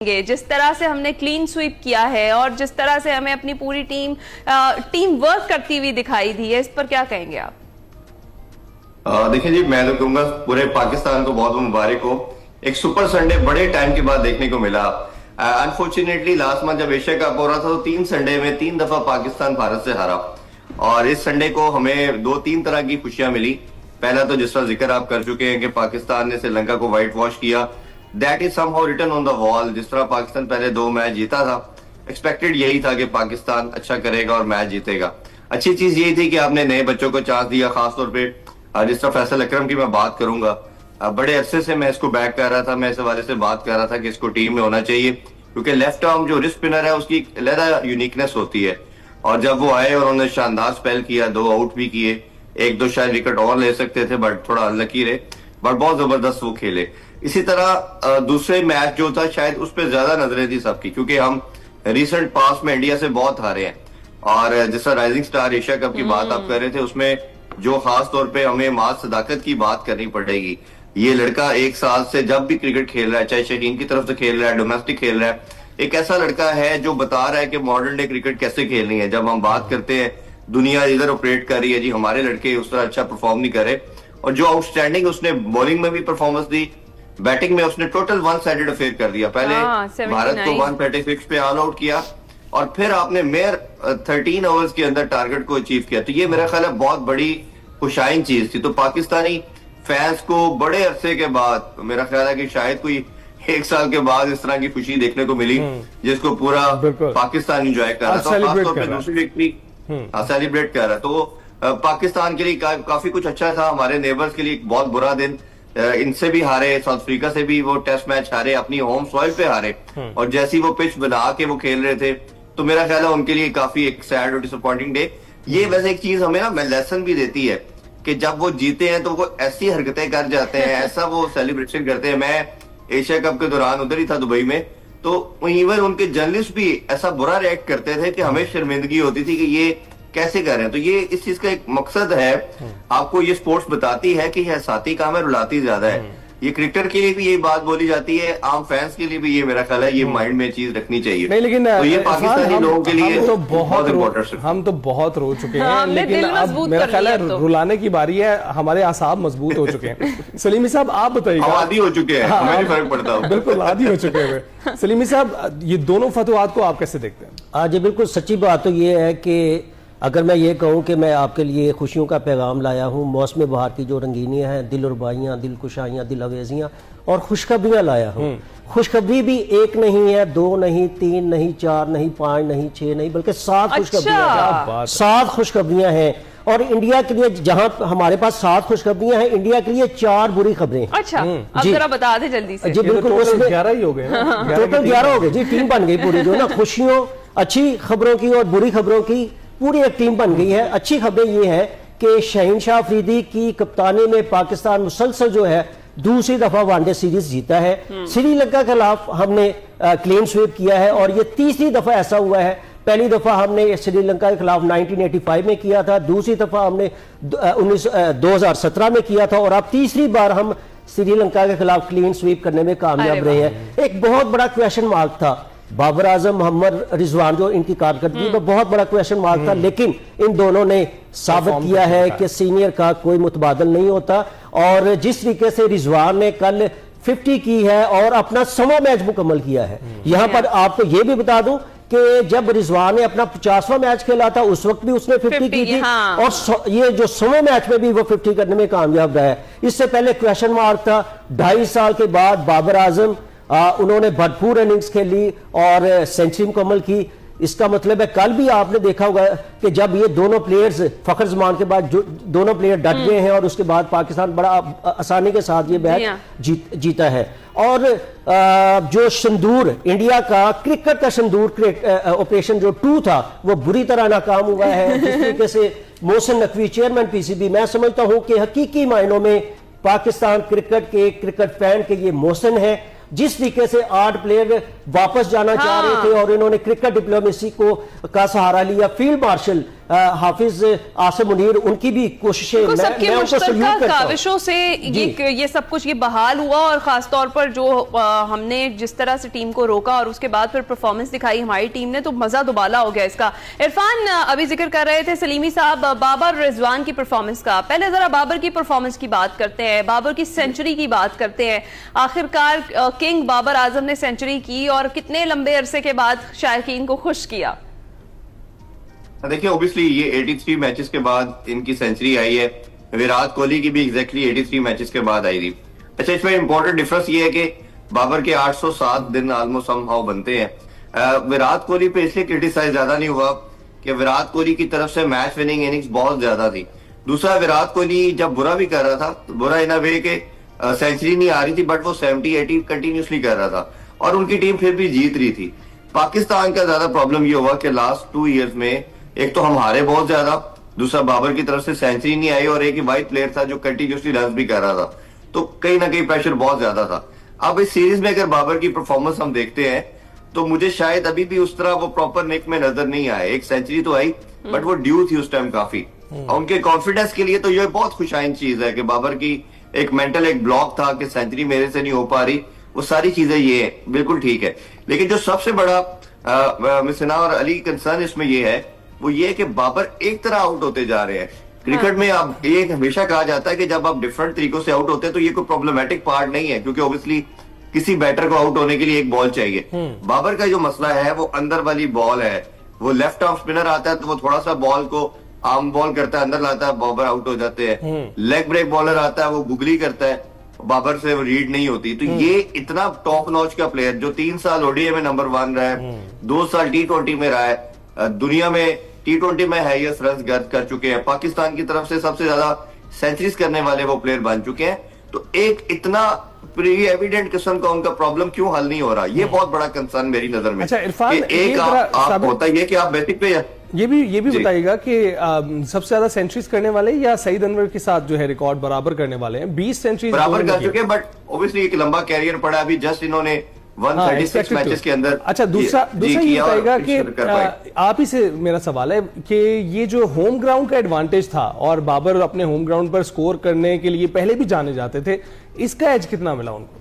जिस तरह से हमने क्लीन स्वीप किया है और जिस तरह से हमें अपनी पूरी टीम वर्क करती हुई दिखाई दी है, इस पर क्या कहेंगे आप? देखिए जी, मैं तो कहूंगा पूरे पाकिस्तान को बहुत मुबारक हो। एक सुपर संडे बड़े टाइम के बाद देखने को मिला। अनफॉर्चुनेटली लास्ट मंथ जब एशिया कप हो रहा था तो 3 संडे में 3 दफा पाकिस्तान भारत से हारा, और इस संडे को हमें 2-3 तरह की खुशियां मिली। पहला तो जिस तरह जिक्र आप कर चुके हैं कि पाकिस्तान ने श्रीलंका को व्हाइट वॉश किया, that is somehow written on the wall. जिस तरह पाकिस्तान पहले 2 मैच जीता था, एक्सपेक्टेड यही था कि पाकिस्तान अच्छा करेगा और मैच जीतेगा। अच्छी चीज यही थी कि आपने नए बच्चों को चांस दिया, खासतौर पे जिस तरह फैसल अकरम की मैं बात करूंगा, बड़े अरसे से मैं इसको बैक कर रहा था, मैं इस हवाले से बात कर रहा था कि इसको टीम में होना चाहिए, क्योंकि लेफ्ट आर्म जो रिस्ट स्पिनर है उसकी अलग यूनिकनेस होती है। और जब वो आए और उन्होंने शानदार स्पेल किया, 2 आउट भी किए, 1-2 शायद विकेट और ले सकते थे बट थोड़ा अनलकी रहे, बट बहुत जबरदस्त वो खेले। इसी तरह दूसरे मैच जो था शायद उस पर ज्यादा नजरें थी सबकी, क्योंकि हम रिसेंट पास में इंडिया से बहुत हारे हैं। और जैसा राइजिंग स्टार एशिया कप की बात आप कर रहे थे, उसमें जो खास तौर पे हमें माज सदाकत की बात करनी पड़ेगी। ये लड़का 1 साल से जब भी क्रिकेट खेल रहा है, चाहे शहीन की तरफ से खेल रहा है, डोमेस्टिक खेल रहा है, एक ऐसा लड़का है जो बता रहा है कि मॉडर्न डे क्रिकेट कैसे खेलनी है। जब हम बात करते हैं दुनिया इधर ऑपरेट कर रही है जी, हमारे लड़के उस तरह अच्छा परफॉर्म नहीं करे, और जो आउटस्टैंडिंग उसने बॉलिंग में भी परफॉर्मेंस दी, बैटिंग में उसने टोटल 1 साइडेड अफेयर कर दिया। पहले भारत को 136 पे ऑल आउट किया और फिर आपने मेयर 13 ओवर्स के अंदर टारगेट को अचीव किया। तो ये मेरा ख्याल है बहुत बड़ी खुशाइन चीज थी। तो पाकिस्तानी फैंस को बड़े अरसे के बाद, मेरा ख्याल है कि शायद कोई 1 साल के बाद इस तरह की खुशी देखने को मिली, जिसको पूरा पाकिस्तान एंजॉय कर रहा था। खासतौर पर दूसरी विक्ट्री सेलिब्रेट कर रहा। तो पाकिस्तान के लिए काफी कुछ अच्छा था, हमारे नेबर्स के लिए एक बहुत बुरा दिन। इनसे भी हारे, साउथ अफ्रीका से भी वो टेस्ट मैच हारे, अपनी होम सॉइल पे हारे, और जैसी वो पिच बना के वो खेल रहे थे, तो मेरा ख्याल है उनके लिए काफी एक सैड और डिसअपॉइंटिंग डे। ये वैसे एक चीज हमें ना लेसन भी देती है कि जब वो जीते हैं तो वो ऐसी हरकतें कर जाते हैं, ऐसा वो सेलिब्रेशन करते हैं। मैं एशिया कप के दौरान उधर ही था दुबई में, तो इवन उनके जर्नलिस्ट भी ऐसा बुरा रिएक्ट करते थे कि हमें शर्मिंदगी होती थी कि ये कैसे कर रहे हैं। तो ये इस चीज का एक मकसद है, आपको ये स्पोर्ट्स बताती है कि यह साथी काम है, रुलाती ज्यादा है। ये क्रिकेटर के लिए भी यही बात बोली जाती है, आम फैंस के लिए भी ये मेरा ख्याल है ये माइंड में चीज रखनी चाहिए। नहीं, लेकिन तो ये पाकिस्तानी लोगों के लिए तो बहुत इम्पोर्टेंट। हम तो बहुत रो चुके हैं, लेकिन अब मेरा ख्याल है रुलाने की बारी है, हमारे आसाब मजबूत हो चुके हैं। सलीमी साहब आप बताइए। आदी हो चुके हैं, हमें नहीं फर्क पड़ता। बिल्कुल आदी हो चुके हैं। सलीमी साहब, ये दोनों फतवात को आप कैसे देखते हैं? जी बिल्कुल सच्ची बात तो ये है कि अगर मैं ये कहूँ कि मैं आपके लिए खुशियों का पैगाम लाया हूँ, मौसम बहार की जो रंगीनियाँ हैं, दिल रुबाइयाँ, दिल कुशाइयाँ, दिल अवेजियाँ और खुशखबरियाँ लाया हूँ। खुशखबरी भी 1 नहीं है, 2 नहीं, 3 नहीं, 4 नहीं, 5 नहीं, 6 नहीं, बल्कि 7 खुशखबरियाँ, 7 खुशखबरियाँ हैं। और इंडिया के लिए जहां हमारे पास 7 खुशखबरियां हैं, इंडिया के लिए 4 बुरी खबरें। अच्छा, अब जरा बता दे जल्दी से। जी बिल्कुल, उसमें 11 ही हो गए, टोटल 11 हो गए जी, टीम बन गई पूरी, जो ना खुशियों, अच्छी खबरों की और बुरी खबरों की पूरी एक टीम बन गई है। अच्छी खबरें ये है कि शहीन शाह अफरीदी की कप्तानी में पाकिस्तान मुसलसल जो है दूसरी दफा वनडे सीरीज जीता है। श्रीलंका के खिलाफ हमने क्लीन स्वीप किया है, और ये तीसरी दफा ऐसा हुआ है। पहली दफा हमने श्रीलंका के खिलाफ 1985 में किया था, दूसरी दफा हमने 2017 में किया था, और अब तीसरी बार हम श्रीलंका के खिलाफ क्लीन स्वीप करने में कामयाब रहे हैं। एक बहुत बड़ा क्वेश्चन मार्क था, बाबर आजम, मोहम्मद रिजवान, जो इनकी कारकर्दगी में बहुत बड़ा क्वेश्चन मार्क था, लेकिन इन दोनों ने साबित किया है कि सीनियर का कोई मुतबादल नहीं होता। और जिस तरीके से रिजवान ने कल 50 की है और अपना 100वां मैच मुकम्मल किया है। यहाँ पर आपको ये भी बता दूं कि जब रिजवान ने अपना 50वां मैच खेला था, उस वक्त भी उसने 50 की थी, और ये जो 100वें मैच में भी वो 50 करने में कामयाब रहा है। इससे पहले क्वेश्चन मार्क था। 2.5 साल के बाद बाबर आजम, उन्होंने भरपूर इनिंग्स खेली और सेंचुरी मुकम्मल की। इसका मतलब है कल भी आपने देखा होगा कि जब ये दोनों प्लेयर्स फखर जमान के बाद जो दोनों प्लेयर डट गए हैं, और उसके बाद पाकिस्तान बड़ा आसानी के साथ ये मैच जीता है। और जो संदूर, इंडिया का क्रिकेट का संदूर ऑपरेशन जो 2 था, वो बुरी तरह नाकाम हुआ है। जिस तरीके से मोहसिन नकवी चेयरमैन PCB, मैं समझता हूं कि हकीकी मायनों में पाकिस्तान क्रिकेट फैन के ये मोहसिन है। जिस तरीके से 8 प्लेयर वापस जाना चाह रहे थे और इन्होंने क्रिकेट डिप्लोमेसी का सहारा लिया, फील्ड मार्शल हाफिज आसिम मुनीर, उनकी भी कोशिशें, सबके मुश्तरका काविशों से ये सब कुछ ये बहाल हुआ, और खासतौर पर जो हमने जिस तरह से टीम को रोका और उसके बाद फिर परफॉर्मेंस दिखाई हमारी टीम ने, तो मजा दुबाला हो गया इसका। इरफान अभी जिक्र कर रहे थे सलीमी साहब बाबर रिजवान की परफॉर्मेंस का, पहले जरा बाबर की परफॉर्मेंस की बात करते हैं, बाबर की सेंचुरी की बात करते हैं। आखिरकार किंग बाबर आजम ने सेंचुरी की और कितने लंबे अरसे के बाद शायकीन को खुश किया। देखिए ओबियसली ये 83 मैचेस के बाद इनकी सेंचुरी आई है। विराट कोहली की भी एग्जैक्टली 83 मैचेस के बाद आई थी। अच्छा, इसमें इंपॉर्टेंट डिफरेंस ये है कि बाबर के 807 दिन ऑलमोस्ट समहाउ बनते हैं। विराट कोहली पे इसलिए क्रिटिसाइज ज्यादा नहीं हुआ कि विराट कोहली की तरफ से मैच विनिंग इनिंग्स बहुत ज्यादा थी। दूसरा, विराट कोहली जब बुरा भी कर रहा था, बुरा इन अ वे के सेंचुरी नहीं आ रही थी, बट वो 70-80 कंटिन्यूसली कर रहा था और उनकी टीम फिर भी जीत रही थी। पाकिस्तान का ज्यादा प्रॉब्लम ये हुआ कि लास्ट 2 ईयर्स में एक तो हम हारे बहुत ज्यादा, दूसरा बाबर की तरफ से सेंचुरी नहीं आई, और एक ही वाइट प्लेयर था जो कंटिन्यूसली रन भी कर रहा था, तो कहीं ना कहीं प्रेशर बहुत ज्यादा था। अब इस सीरीज में अगर बाबर की परफॉर्मेंस हम देखते हैं तो मुझे शायद अभी भी उस तरह वो प्रॉपर निक में नजर नहीं आया। एक सेंचुरी तो आई बट वो ड्यू थी उस टाइम काफी, और उनके कॉन्फिडेंस के लिए तो ये बहुत खुशाइन चीज है कि बाबर की एक मेंटल एक ब्लॉक था कि सेंचुरी मेरे से नहीं हो पा रही, वो सारी चीजें ये है, बिल्कुल ठीक है। लेकिन जो सबसे बड़ा मिसना और अली कंसर्न इसमें ये है, वो ये कि बाबर एक तरह आउट होते जा रहे हैं। क्रिकेट में आप ये हमेशा कहा जाता है कि जब आप डिफरेंट तरीकों से आउट होते हैं तो ये कोई प्रॉब्लमेटिक पार्ट नहीं है, क्योंकि ऑब्वियसली किसी बैटर को आउट होने के लिए एक बॉल चाहिए। बाबर का जो मसला है वो अंदर वाली बॉल है। वो लेफ्ट आर्म स्पिनर आता है तो वो थोड़ा सा बॉल को आर्म बॉल करता है, अंदर लाता है, बाबर आउट हो जाते हैं। लेग ब्रेक बॉलर आता है, वो गुगली करता है, बाबर से वो रीड नहीं होती। तो ये इतना टॉप नॉच का प्लेयर जो 3 साल ओडीआई में नंबर 1 रहा है, 2 साल T20 में रहा है, दुनिया में T20 में हाईएस्ट रन गर्द कर चुके हैं, पाकिस्तान की तरफ से सबसे ज्यादा सेंचुरीज करने वाले वो प्लेयर बन चुके हैं। तो एक इतना एविडेंट किस्म का उनका प्रॉब्लम क्यों हल नहीं हो रहा, ये बहुत बड़ा कंसर्न मेरी नजर में। अच्छा इरफान, एक आप होता है कि आप बेसिक पे ये भी बताइएगा कि सबसे ज्यादा सेंचुरीज करने वाले या सईद अनवर के साथ जो है रिकॉर्ड बराबर करने वाले हैं, 20 सेंचुरीज बराबर कर चुके हैं, बट ऑब्वियसली एक लंबा कैरियर पड़ा, अभी जस्ट इन्होंने 136 मैचेस के अंदर। अच्छा, दूसरा ये बताएगा कि आप ही से मेरा सवाल है कि ये जो होम ग्राउंड का एडवांटेज था और बाबर अपने होम ग्राउंड पर स्कोर करने के लिए पहले भी जाने जाते थे, इसका एज कितना मिला उनको?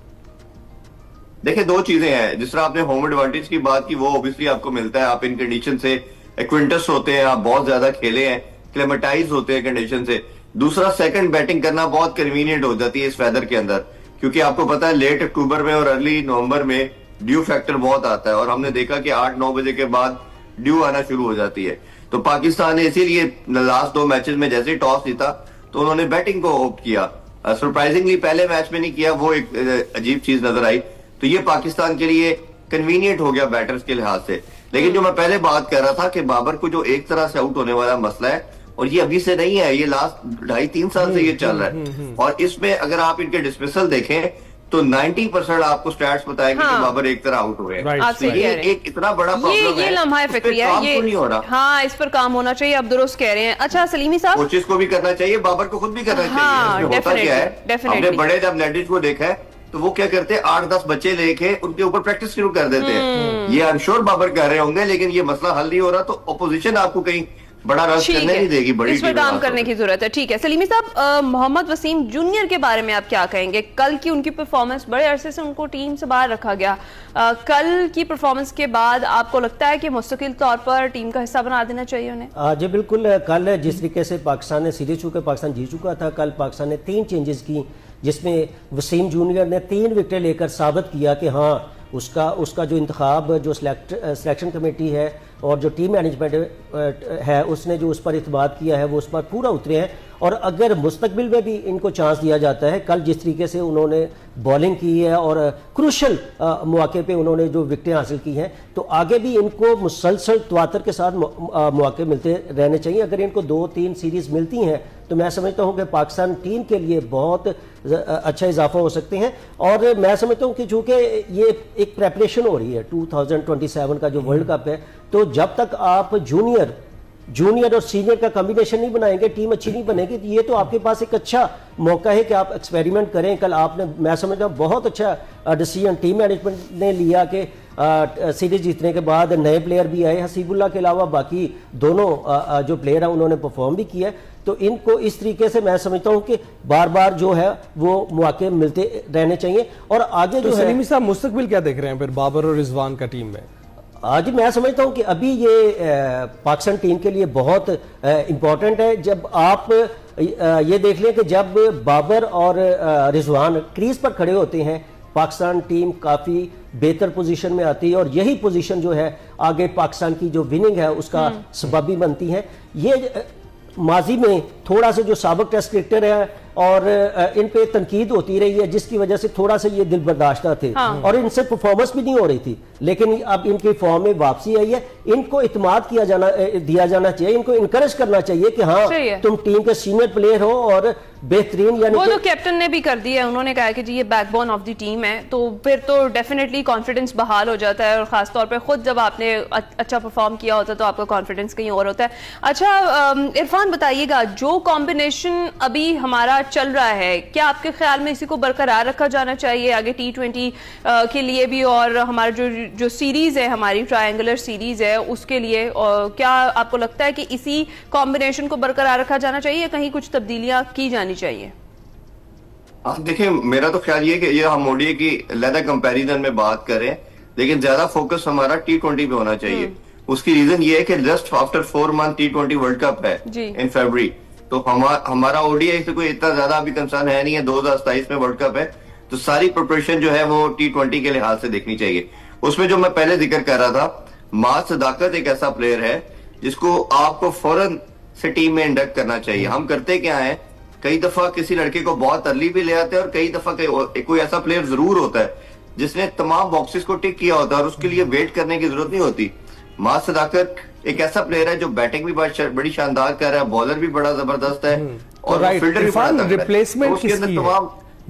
देखिए 2 चीजें हैं। जिस तरह आपने होम एडवांटेज की बात की, वो ऑब्वियसली आपको मिलता है, आप इन कंडीशन से एक्विंटस होते हैं, आप बहुत ज्यादा खेले हैं, क्लेमेटाइज होते हैं कंडीशन से। दूसरा, सेकंड बैटिंग करना बहुत कन्वीनियंट हो जाती है इस वेदर के अंदर, क्योंकि आपको पता है लेट अक्टूबर में और अर्ली नवंबर में ड्यू फैक्टर बहुत आता है, और हमने देखा कि 8-9 बजे के बाद ड्यू आना शुरू हो जाती है। तो पाकिस्तान ने इसीलिए लास्ट 2 मैचेस में जैसे ही टॉस जीता तो उन्होंने बैटिंग को ऑप्ट किया। सरप्राइजिंगली पहले मैच में नहीं किया, वो एक अजीब चीज नजर आई। तो ये पाकिस्तान के लिए कन्वीनियंट हो गया बैटर्स के लिहाज से। लेकिन जो मैं पहले बात कर रहा था कि बाबर को जो एक तरह से आउट होने वाला मसला है, और ये अभी से नहीं है, ये लास्ट 2.5-3 साल से ये चल रहा है। और इसमें अगर आप इनके डिस्मिसल देखें तो 90% आपको स्टैट्स बताएंगे कि बाबर एक तरह आउट हुए। तो ये एक इतना बड़ा प्रॉब्लम है, ये लम्हा फिक्री है, ये नहीं हो रहा। हाँ, इस पर काम होना चाहिए, आप दुरुस्त कह रहे हैं। अच्छा सलीमी साहब, कोचेस को भी करना चाहिए, बाबर को खुद भी करना चाहिए। होता क्या है, हमने बड़े जब लैंडिज को देखा है तो वो क्या करते हैं, 8-10 बच्चे लेके उनके ऊपर प्रैक्टिस शुरू कर देते हैं। ये आई एम श्योर बाबर कर रहे होंगे, लेकिन ये मसला हल नहीं हो रहा, तो अपोजिशन आपको कहीं बड़ा रश करने नहीं देगी, बड़ी इस पर काम करने की जरूरत है। ठीक है सलीमी साहब, मोहम्मद वसीम जूनियर के बारे में आप क्या कहेंगे? कल की उनकी परफॉर्मेंस, बड़े अरसे से उनको टीम से बाहर रखा गया, कल की परफॉर्मेंस के बाद आपको लगता है कि मुस्तकिल तौर पर टीम का हिस्सा बना देना चाहिए उन्हें? जी बिल्कुल। कल जिस तरीके से पाकिस्तान ने सीरीज चूंकि पाकिस्तान जीत चुका था, कल पाकिस्तान ने 3 चेंजेस की, जिसमें वसीम जूनियर ने 3 विकेट लेकर साबित किया कि हाँ उसका जो इंतखाब, जो सिलेक्शन कमेटी है और जो टीम मैनेजमेंट है, उसने जो उस पर इत्मीनान किया है वो उस पर पूरा उतरे हैं। और अगर मुस्तकबिल में भी इनको चांस दिया जाता है, कल जिस तरीके से उन्होंने बॉलिंग की है और क्रूशल मौके पे उन्होंने जो विकेटें हासिल की हैं, तो आगे भी इनको मुसलसल तवातर के साथ मौके मिलते रहने चाहिए। अगर इनको 2-3 सीरीज मिलती हैं तो मैं समझता हूं कि पाकिस्तान टीम के लिए बहुत अच्छा इजाफा हो सकते हैं। और मैं समझता हूं कि चूंकि ये एक प्रेपरेशन हो रही है 2027 का जो वर्ल्ड कप है, तो जब तक आप जूनियर और सीनियर का कॉम्बिनेशन नहीं बनाएंगे, टीम अच्छी नहीं बनेगी। तो ये तो आपके पास एक अच्छा मौका है कि आप एक्सपेरिमेंट करें। कल आपने, मैं समझता हूं, बहुत अच्छा डिसीजन टीम मैनेजमेंट ने लिया कि सीरीज जीतने के बाद नए प्लेयर भी आए, हसीबुल्ला के अलावा बाकी दोनों जो प्लेयर हैं उन्होंने परफॉर्म भी किया। तो इनको इस तरीके से मैं समझता हूं कि बार बार जो है वो मौके मिलते रहने चाहिए। और आगे तो जो सलीमी साहब मुस्तकबिल क्या देख रहे हैं फिर बाबर और रिजवान का टीम में? आज मैं समझता हूं कि अभी ये पाकिस्तान टीम के लिए बहुत इंपॉर्टेंट है। जब आप ये देख लें कि जब बाबर और रिजवान क्रीज पर खड़े होते हैं पाकिस्तान टीम काफी बेहतर पोजीशन में आती है, और यही पोजीशन जो है आगे पाकिस्तान की जो विनिंग है उसका सबबी बनती है। ये माजी में थोड़ा सा जो साबिक टेस्ट क्रिकेटर है और इन पे तनकीद होती रही है, जिसकी वजह से थोड़ा सा ये दिल बर्दाश्ता थे और इनसे परफॉर्मेंस भी नहीं हो रही थी, लेकिन अब इनकी फॉर्म में वापसी आई है। इनको इत्मीनान दिया जाना चाहिए, इनको इनकरेज करना चाहिए कि हाँ तुम टीम के सीनियर प्लेयर हो और बेहतरीन, यानी वो तो कैप्टन ने भी कर दिया है, उन्होंने कहा कि जी ये बैकबोन ऑफ द टीम है, तो फिर तो डेफिनेटली कॉन्फिडेंस बहाल हो जाता है, और खासतौर पे खुद जब आपने अच्छा परफॉर्म किया होता है तो आपका कॉन्फिडेंस कहीं और होता है। अच्छा इरफान बताइएगा, जो कॉम्बिनेशन अभी हमारा चल रहा है, क्या आपके ख्याल में इसी को बरकरार रखा जाना चाहिए आगे T20 के लिए भी, और हमारा जो सीरीज है, हमारी ट्रायंगुलर सीरीज है उसके लिए, और क्या आपको लगता है कि इसी कॉम्बिनेशन को बरकरार रखा जाना चाहिए या कहीं कुछ तब्दीलियां की जानी चाहिए? देखिए मेरा तो ख्याल ये है कि ये हम ओडीआई की लहदा कंपैरिजन में बात करें, लेकिन ज्यादा फोकस हमारा T20 पे होना चाहिए। उसकी रीजन ये है कि just after 4 month T20 world cup है इन फरवरी, तो हमारा ओडीआई से कोई इतना ज्यादा अभी कंसर्न है नहीं है। 2027 में वर्ल्ड कप है, तो सारी प्रिपरेशन जो है वो T20 के लिहाज से देखनी चाहिए। उसमें जो मैं पहले जिक्र कर रहा था, माज सदाकत एक ऐसा प्लेयर है जिसको आपको फौरन से टीम में इंडक्ट करना चाहिए। हम करते क्या है, कई दफा किसी लड़के को बहुत अर्ली भी ले आते हैं, और कई दफा कोई ऐसा प्लेयर जरूर होता है जिसने तमाम बॉक्सेस को टिक किया होता है और उसके लिए वेट करने की जरूरत नहीं होती। माज सदाकत एक ऐसा प्लेयर है जो बैटिंग भी बड़ी शानदार कर रहा है, बॉलर भी बड़ा जबरदस्त है और फील्डर भी बड़ा तगड़ा है। रिप्लेसमेंट किसकी है?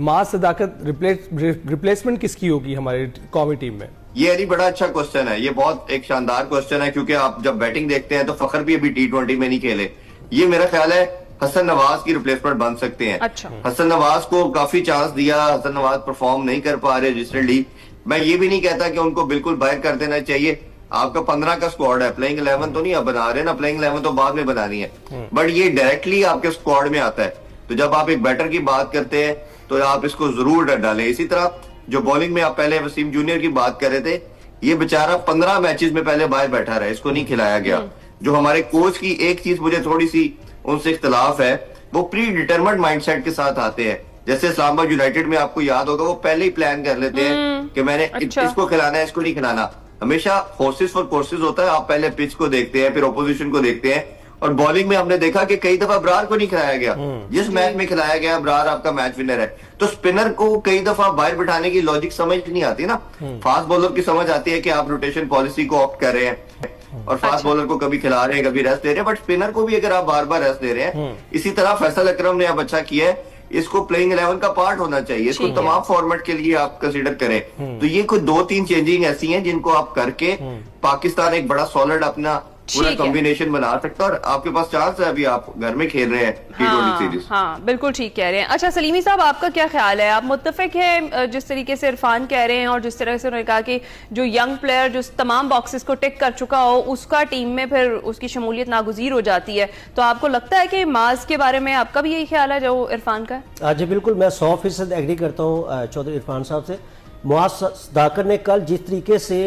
माज सदाकत रिप्लेसमेंट किसकी होगी हमारी कौमी टीम में? ये बड़ा अच्छा क्वेश्चन है, ये बहुत एक शानदार क्वेश्चन है, क्योंकि आप जब बैटिंग देखते हैं तो फखर भी अभी T20 में नहीं खेले। ये मेरा ख्याल है हसन नवाज की रिप्लेसमेंट बन सकते हैं। अच्छा। हसन नवाज को काफी चांस दिया, हसन नवाज परफॉर्म नहीं कर पा रहे रजिस्टर्डली। मैं ये भी नहीं कहता कि उनको बिल्कुल बाहर कर देना चाहिए। आपका 15 का स्क्वाड है, प्लेइंग 11 तो नहीं आप बना रहे ना, प्लेइंग 11 तो बाद में बनानी है, बट ये डायरेक्टली आपके स्क्वाड में आता है। तो जब आप एक बैटर की बात करते हैं तो आप इसको जरूर डालें। इसी तरह जो बॉलिंग में आप पहले वसीम जूनियर की बात कर रहे थे, ये बेचारा 15 मैचेस में पहले बाहर बैठा रहा, इसको नहीं खिलाया गया। जो हमारे कोच की एक चीज मुझे थोड़ी सी उनसे इख्तलाफ है, वो प्री डिटरमिन्ड माइंडसेट के साथ आते हैं। जैसे इस्लामाबाद यूनाइटेड में आपको याद होगा, वो पहले ही प्लान कर लेते हैं कि मैंने इसको खिलाना है, इसको नहीं खिलाना। हमेशा फोर्सेस फॉर कोर्सेज होता है, आप पहले पिच को देखते हैं, फिर ओपोजिशन को देखते हैं। और बॉलिंग में हमने देखा कि कई दफा अबरार को नहीं खिलाया गया, जिस मैच में खिलाया गया अबरार आपका मैच विनर है। तो स्पिनर को कई दफा बाहर बिठाने की लॉजिक समझ नहीं आती ना। फास्ट बॉलर की समझ आती है कि आप रोटेशन पॉलिसी को ऑप्ट कर रहे हैं और फास्ट बॉलर को कभी खिला रहे हैं, कभी रेस्ट दे रहे हैं, बट स्पिनर को भी अगर आप बार बार रेस्ट दे रहे हैं। इसी तरह फैसल अकरम ने अब अच्छा किया है, इसको प्लेइंग 11 का पार्ट होना चाहिए, इसको तमाम फॉर्मेट के लिए आप कंसीडर करें। तो ये कुछ 2-3 चेंजिंग ऐसी हैं जिनको आप करके पाकिस्तान एक बड़ा सॉलिड अपना पूरा कॉम्बिनेशन बना सकता है, और आपके पास चांस है। अभी आप घर में खेल रहे हैं T20 सीरीज। हाँ बिल्कुल ठीक कह रहे हैं। अच्छा सलीमी साहब, आपका क्या ख्याल है, आप मुत्तफिक हैं जिस तरीके से इरफान कह रहे हैं और जिस तरह से उन्होंने कहा कि जो यंग प्लेयर जो तमाम बॉक्सेस को टिक कर चुका हो उसका टीम में फिर उसकी शमूलियत नागुज़ीर हो जाती है, तो आपको लगता है कि माज के बारे में आपका भी यही ख्याल है जो इरफान का? जी बिल्कुल, मैं 100% एग्री करता हूँ चौधरी इरफान साहब से। मुआज सदाकत ने कल जिस तरीके से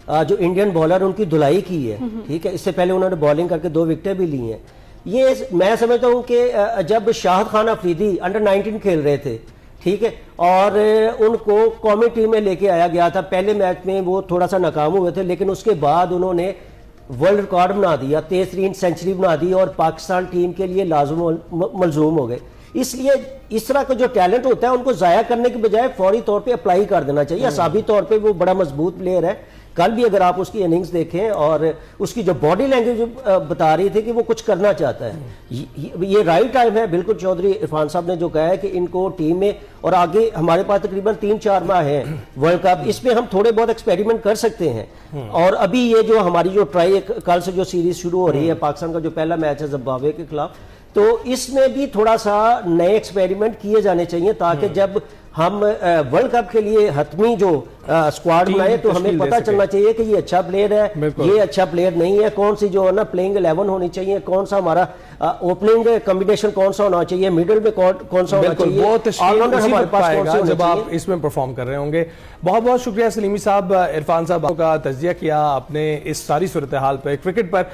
जो इंडियन बॉलर उनकी धुलाई की है, ठीक है, इससे पहले उन्होंने बॉलिंग करके 2 विकेटें भी ली हैं। ये मैं समझता हूँ कि जब शाहिद खान अफरीदी अंडर 19 खेल रहे थे, ठीक है, और उनको कौमी टीम में लेके आया गया था, पहले मैच में वो थोड़ा सा नाकाम हुए थे, लेकिन उसके बाद उन्होंने वर्ल्ड रिकॉर्ड बना दिया, 13 सेंचुरी बना दी और पाकिस्तान टीम के लिए लाजुम मलजूम हो गए। इसलिए इस तरह का जो टैलेंट होता है उनको जाया करने के बजाय फौरी तौर पे अप्लाई कर देना चाहिए। असाबी तौर पे वो बड़ा मजबूत प्लेयर है। कल भी अगर आप उसकी इनिंग्स देखें और उसकी जो बॉडी लैंग्वेज बता रही थी कि वो कुछ करना चाहता है, ये राइट टाइम है। बिल्कुल चौधरी इरफान साहब ने जो कहा है कि इनको टीम में, और आगे हमारे पास तकरीबन 3-4 माह है वर्ल्ड कप, इसमें हम थोड़े बहुत एक्सपेरिमेंट कर सकते हैं। और अभी ये जो हमारी जो ट्राई कल से जो सीरीज शुरू हो रही है, पाकिस्तान का जो पहला मैच है जिम्बाब्वे के खिलाफ, तो इसमें भी थोड़ा सा नए एक्सपेरिमेंट किए जाने चाहिए ताकि जब हम वर्ल्ड कप के लिए हतमी जो स्क्वाड बनाए तो हमें पता चलना चाहिए कि ये अच्छा प्लेयर है, ये अच्छा प्लेयर नहीं है, कौन सी जो है ना प्लेइंग 11 होनी चाहिए, कौन सा हमारा ओपनिंग कॉम्बिनेशन कौन सा होना चाहिए, मिडिल में कौन सा होना चाहिए, ऑलराउंडर हमारे पास कौन सा जब आप इसमें परफॉर्म कर रहे होंगे। बहुत बहुत शुक्रिया सलीमी साहब, इरफान साहब का तज्जिया किया आपने इस सारी सूरत हाल पर, क्रिकेट पर।